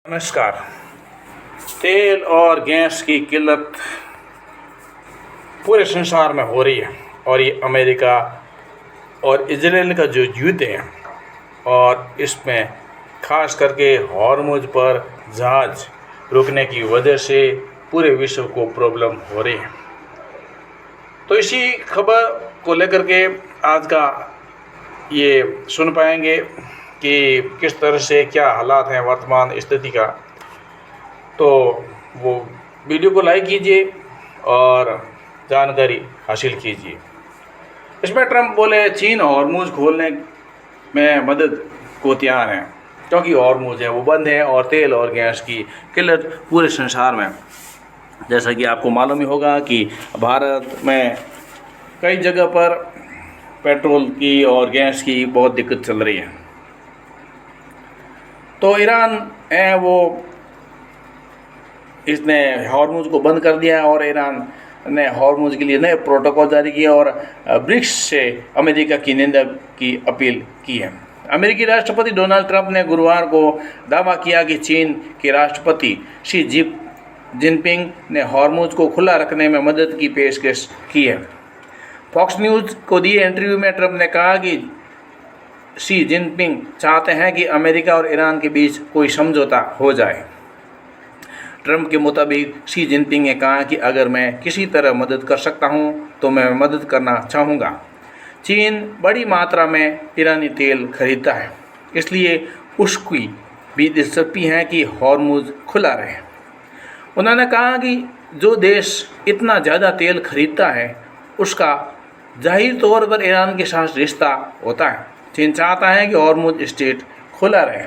नमस्कार। तेल और गैस की किल्लत पूरे संसार में हो रही है और ये अमेरिका और इजराइल का जो युद्ध है और इसमें ख़ास करके हॉर्मुज़ पर जहाज़ रुकने की वजह से पूरे विश्व को प्रॉब्लम हो रही है। तो इसी खबर को लेकर के आज का ये सुन पाएंगे कि किस तरह से क्या हालात हैं वर्तमान स्थिति का। तो वो वीडियो को लाइक कीजिए और जानकारी हासिल कीजिए। इसमें ट्रंप बोले चीन हॉर्मुज़ खोलने में मदद को तैयार हैं क्योंकि हॉर्मुज़ है वो बंद है और तेल और गैस की किल्लत पूरे संसार में, जैसा कि आपको मालूम ही होगा कि भारत में कई जगह पर पेट्रोल की और गैस की बहुत दिक्कत चल रही है। तो ईरान है वो इसने हॉर्मुज़ को बंद कर दिया और ईरान ने हॉर्मुज़ के लिए नए प्रोटोकॉल जारी किए और ब्रिक्स से अमेरिका की निंदा की अपील की है। अमेरिकी राष्ट्रपति डोनाल्ड ट्रंप ने गुरुवार को दावा किया कि चीन के राष्ट्रपति शी जिनपिंग ने हॉर्मुज़ को खुला रखने में मदद की पेशकश की है। फॉक्स न्यूज़ को दिए इंटरव्यू में ट्रंप ने कहा कि शी जिनपिंग चाहते हैं कि अमेरिका और ईरान के बीच कोई समझौता हो जाए। ट्रंप के मुताबिक शी जिनपिंग ने कहा कि अगर मैं किसी तरह मदद कर सकता हूं तो मैं मदद करना चाहूँगा। चीन बड़ी मात्रा में ईरानी तेल खरीदता है, इसलिए उसकी भी दिलचस्पी है कि हॉर्मुज़ खुला रहे। उन्होंने कहा कि जो देश इतना ज़्यादा तेल खरीदता है उसका जाहिर तौर पर ईरान के साथ रिश्ता होता है। चीन चाहता है कि हॉर्मुज़ स्ट्रेट खुला रहे।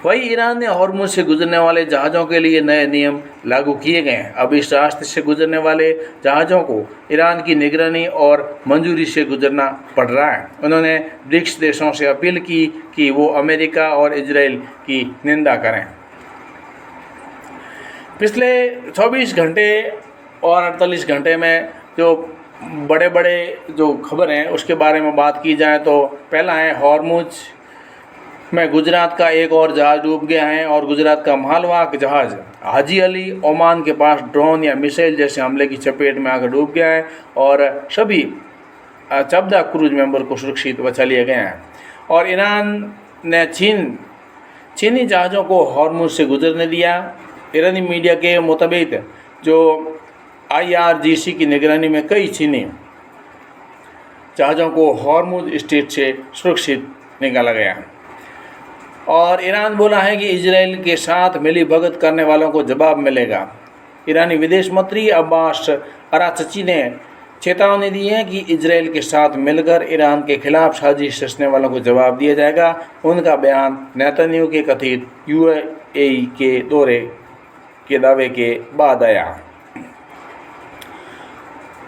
वहीं ईरान ने हॉर्मुज़ से गुजरने वाले जहाज़ों के लिए नए नियम लागू किए गए हैं। अब इस रास्ते से गुजरने वाले जहाज़ों को ईरान की निगरानी और मंजूरी से गुजरना पड़ रहा है। उन्होंने ब्रिक्स देशों से अपील की कि वो अमेरिका और इजराइल की निंदा करें। पिछले 24 घंटे और 48 घंटे में जो बड़े बड़े जो खबर हैं उसके बारे में बात की जाए तो पहला है हॉर्मुज़ में गुजरात का एक और जहाज़ डूब गया है और गुजरात का मालवाहक जहाज़ हाजी अली ओमान के पास ड्रोन या मिसाइल जैसे हमले की चपेट में आकर डूब गया है और सभी 14 क्रूज मेंबर को सुरक्षित बचा लिया गया है। और ईरान ने चीनी जहाज़ों को हॉर्मुज़ से गुजरने दिया। ईरानी मीडिया के मुताबिक जो IRGC की निगरानी में कई चीनी जहाज़ों को हॉर्मुज़ स्ट्रेट से सुरक्षित निकाला गया और ईरान बोला है कि इजराइल के साथ मिलीभगत करने वालों को जवाब मिलेगा। ईरानी विदेश मंत्री अब्बास अरागची ने चेतावनी दी है कि इजराइल के साथ मिलकर ईरान के खिलाफ साजिश रचने वालों को जवाब दिया जाएगा। उनका बयान नेतन्याहू के कथित UAE के दौरे के दावे के बाद आया।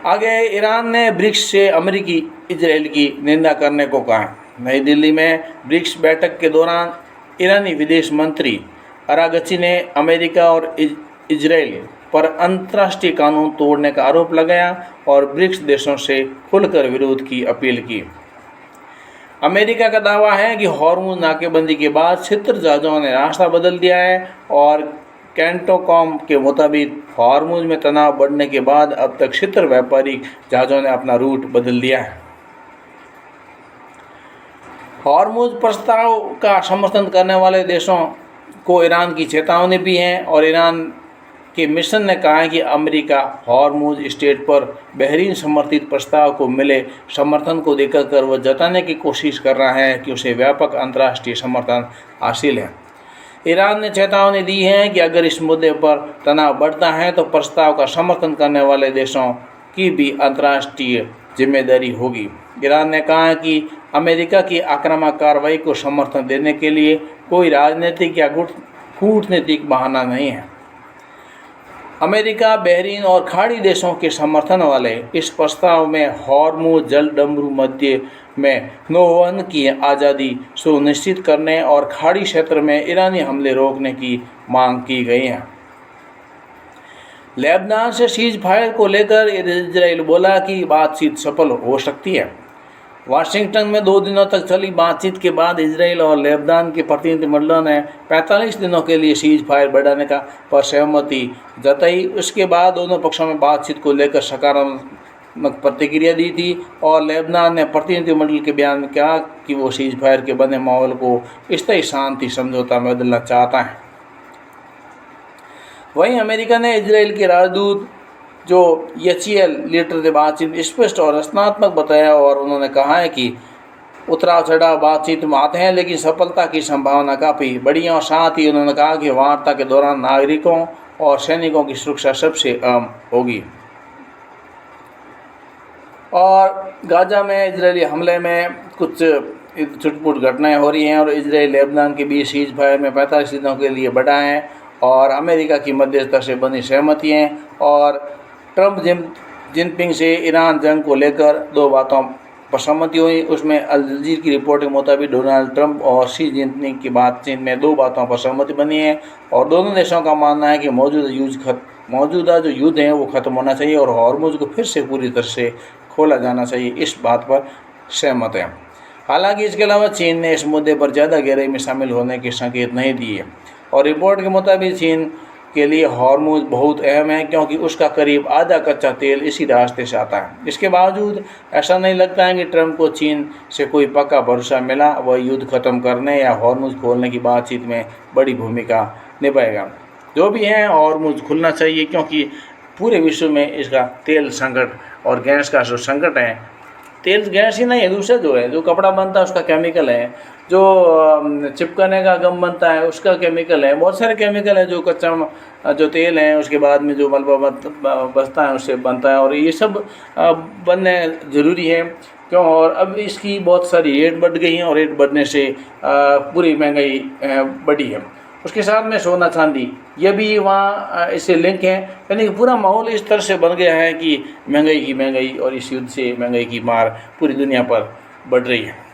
आगे ईरान ने ब्रिक्स से अमेरिकी इजराइल की निंदा करने को कहा। नई दिल्ली में ब्रिक्स बैठक के दौरान ईरानी विदेश मंत्री अरागची ने अमेरिका और इजराइल पर अंतर्राष्ट्रीय कानून तोड़ने का आरोप लगाया और ब्रिक्स देशों से खुलकर विरोध की अपील की। अमेरिका का दावा है कि हॉर्मुज़ नाकेबंदी के बाद 76 जहाज़ों ने रास्ता बदल दिया है और कैंटोकॉम के मुताबिक हॉर्मुज़ में तनाव बढ़ने के बाद अब तक 76 व्यापारिक जहाज़ों ने अपना रूट बदल दिया है। हॉर्मुज़ प्रस्ताव का समर्थन करने वाले देशों को ईरान की चेतावनी भी है और ईरान के मिशन ने कहा है कि अमेरिका हॉर्मुज़ स्ट्रेट पर बहरीन समर्थित प्रस्ताव को मिले समर्थन को देखकर वह जताने की कोशिश कर रहा है कि उसे व्यापक अंतर्राष्ट्रीय समर्थन हासिल है। ईरान ने चेतावनी दी है कि अगर इस मुद्दे पर तनाव बढ़ता है तो प्रस्ताव का समर्थन करने वाले देशों की भी अंतर्राष्ट्रीय जिम्मेदारी होगी। ईरान ने कहा कि अमेरिका की आक्रामक कार्रवाई को समर्थन देने के लिए कोई राजनीतिक या कूटनीतिक बहाना नहीं है। अमेरिका, बहरीन और खाड़ी देशों के समर्थन वाले इस प्रस्ताव में हॉर्मुज़ जलडमरू मध्य में नौवहन की आज़ादी सुनिश्चित करने और खाड़ी क्षेत्र में ईरानी हमले रोकने की मांग की गई है। लेबनान से सीज फायर को लेकर इजराइल बोला कि बातचीत सफल हो सकती है। वाशिंगटन में 2 दिनों तक चली बातचीत के बाद इजराइल और लेबनान के प्रतिनिधिमंडलों ने 45 दिनों के लिए सीज फायर बढ़ाने का पर सहमति जताई। उसके बाद दोनों पक्षों में बातचीत को लेकर सकारात्मक प्रतिक्रिया दी थी और लेबनान ने प्रतिनिधिमंडल के बयान में कहा कि वो सीज फायर के बने माहौल को स्थायी शांति समझौता में बदलना चाहता है। वहीं अमेरिका ने इजराइल के राजदूत जो यचिएल लीटर ने बातचीत स्पष्ट और रचनात्मक बताया और उन्होंने कहा है कि उतराव चढ़ाव बातचीत में आते हैं लेकिन सफलता की संभावना काफ़ी बड़ी है। और साथ ही उन्होंने कहा कि वार्ता के दौरान नागरिकों और सैनिकों की सुरक्षा सबसे अहम होगी। और गाजा में इजरायली हमले में कुछ छुटपुट घटनाएं हो रही हैं और इजराइल लेबनान के बीच सीज फायर में 45 दिनों के लिए बढ़ा है और अमेरिका की मध्यस्थता से बनी सहमति हैं। और ट्रंप जिनपिंग से ईरान जंग को लेकर 2 बातों पर सहमति हुई। उसमें अल जजीरा की रिपोर्ट के मुताबिक डोनाल्ड ट्रंप और शी जिनपिंग की बातचीत में 2 बातों पर सहमति बनी है और दोनों देशों का मानना है कि मौजूदा जो युद्ध है वो ख़त्म होना चाहिए और हॉर्मुज़ को फिर से पूरी तरह से खोला जाना चाहिए, इस बात पर सहमत है। हालांकि इसके अलावा चीन ने इस मुद्दे पर ज़्यादा गहराई में शामिल होने के संकेत नहीं दिए और रिपोर्ट के मुताबिक चीन के लिए हॉर्मुज़ बहुत अहम है क्योंकि उसका करीब आधा कच्चा तेल इसी रास्ते से आता है। इसके बावजूद ऐसा नहीं लगता है कि ट्रंप को चीन से कोई पक्का भरोसा मिला वह युद्ध ख़त्म करने या हॉर्मुज़ खोलने की बातचीत में बड़ी भूमिका निभाएगा। जो भी है हॉर्मुज़ खुलना चाहिए क्योंकि पूरे विश्व में इसका तेल संकट और गैस का जो संकट है, तेल गैस ही नहीं है, दूसरा जो है जो कपड़ा बनता है उसका केमिकल है, जो चिपकाने का गम बनता है उसका केमिकल है, बहुत सारे केमिकल है जो कच्चा जो तेल है उसके बाद में जो मलबा बचता है उससे बनता है और ये सब बनने ज़रूरी है क्यों। और अब इसकी बहुत सारी रेट बढ़ गई हैं और रेट बढ़ने से पूरी महंगाई बढ़ी है। उसके साथ में सोना चांदी ये भी वहाँ इससे लिंक है, यानी कि पूरा माहौल इस तरह से बन गया है कि महंगाई और इस युद्ध से महंगाई की मार पूरी दुनिया पर बढ़ रही है।